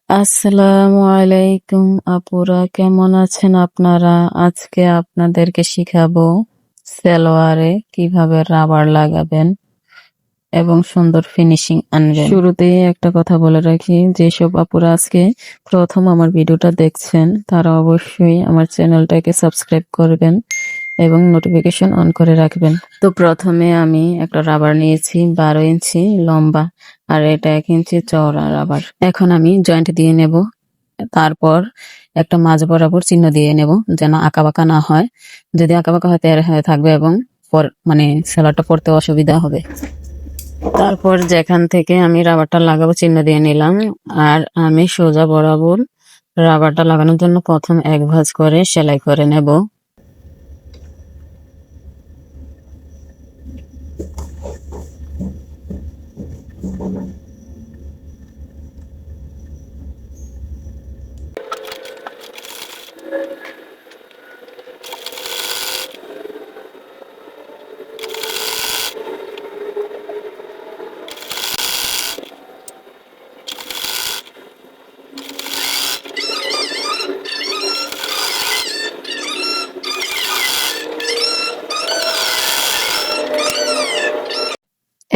আসসালামু আলাইকুম আপুরা, কেমন আছেন আপনারা? আজকে আপনাদেরকে শিখাবো সালোয়ারে কিভাবে রাবার লাগাবেন এবং সুন্দর ফিনিশিং আনবেন। শুরুতেই একটা কথা বলে রাখি, যেসব আপুরা আজকে প্রথম আমার ভিডিওটা দেখছেন তারা অবশ্যই আমার চ্যানেলটাকে সাবস্ক্রাইব করবেন এবং নোটিফিকেশন অন করে রাখবেন। তো প্রথমে আমি একটা রাবার নিয়েছি 12 ইঞ্চি লম্বা, আর এটা 1 ইঞ্চি চওড়া রাবার। এখন আমি জয়েন্ট দিয়ে নেব, তারপর একটা মাঝ বরাবর চিহ্ন দিয়ে নেব যেন আঁকাবাঁকা না হয়। যদি আঁকাবাঁকা হয় তের হয়ে থাকবে এবং সেলারটা পরতে অসুবিধা হবে। তারপর যেখান থেকে আমি রাবারটা লাগাবো চিহ্ন দিয়ে নিলাম, আর আমি সোজা বরাবর রাবারটা লাগানোর জন্য প্রথম 1 ভাঁজ করে সেলাই করে নেব।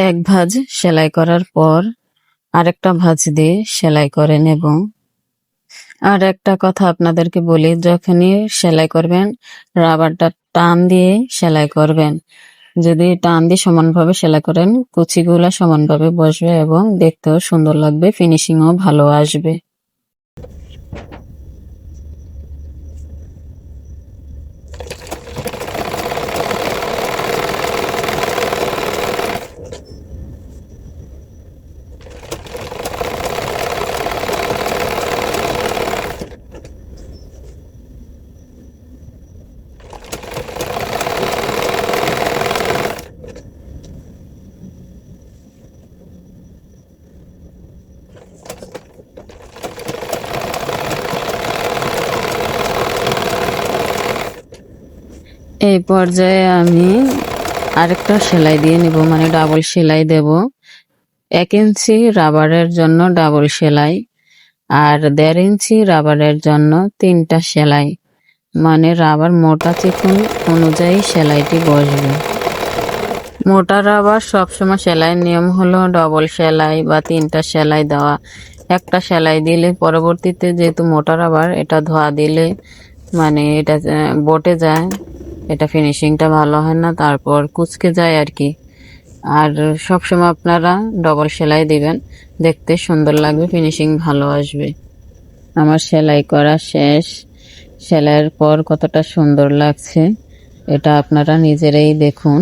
এক ভাঁজ সেলাই করার পর আরেকটা ভাঁজ দিয়ে সেলাই করে নেব। আর একটা কথা আপনাদেরকে বলি, যখনই সেলাই করবেন রাবারটা টান দিয়ে সেলাই করবেন। যদি টান দিয়ে সমানভাবে সেলাই করেন কুচিগুলা সমানভাবে বসবে এবং দেখতেও সুন্দর লাগবে, ফিনিশিংও ভালো আসবে। এই পর্যায়ে আমি আরেকটা সেলাই দিয়ে নিব, মানে ডাবল সেলাই দেব। 1 ইঞ্চি রাবারের জন্য ডাবল সেলাই, আর 1.5 ইঞ্চি রাবারের জন্য 3টা সেলাই, মানে রাবার মোটা চিকন অনুযায়ী সেলাইটি বসবে। মোটা রাবার সবসময় সেলাইয়ের নিয়ম হলো ডবল সেলাই বা 3টা সেলাই দেওয়া। একটা সেলাই দিলে পরবর্তীতে যেহেতু মোটা রাবার, এটা ধোয়া দিলে মানে এটা বটে যায়, এটা ফিনিশিংটা ভালো হয় না, তারপর কুচকে যায় আর কি। আর সবসময় আপনারা ডবল সেলাই দিবেন, দেখতে সুন্দর লাগবে, ফিনিশিং ভালো আসবে। আমার সেলাই করা শেষ। সেলাইয়ের পর কতটা সুন্দর লাগছে এটা আপনারা নিজেরাই দেখুন।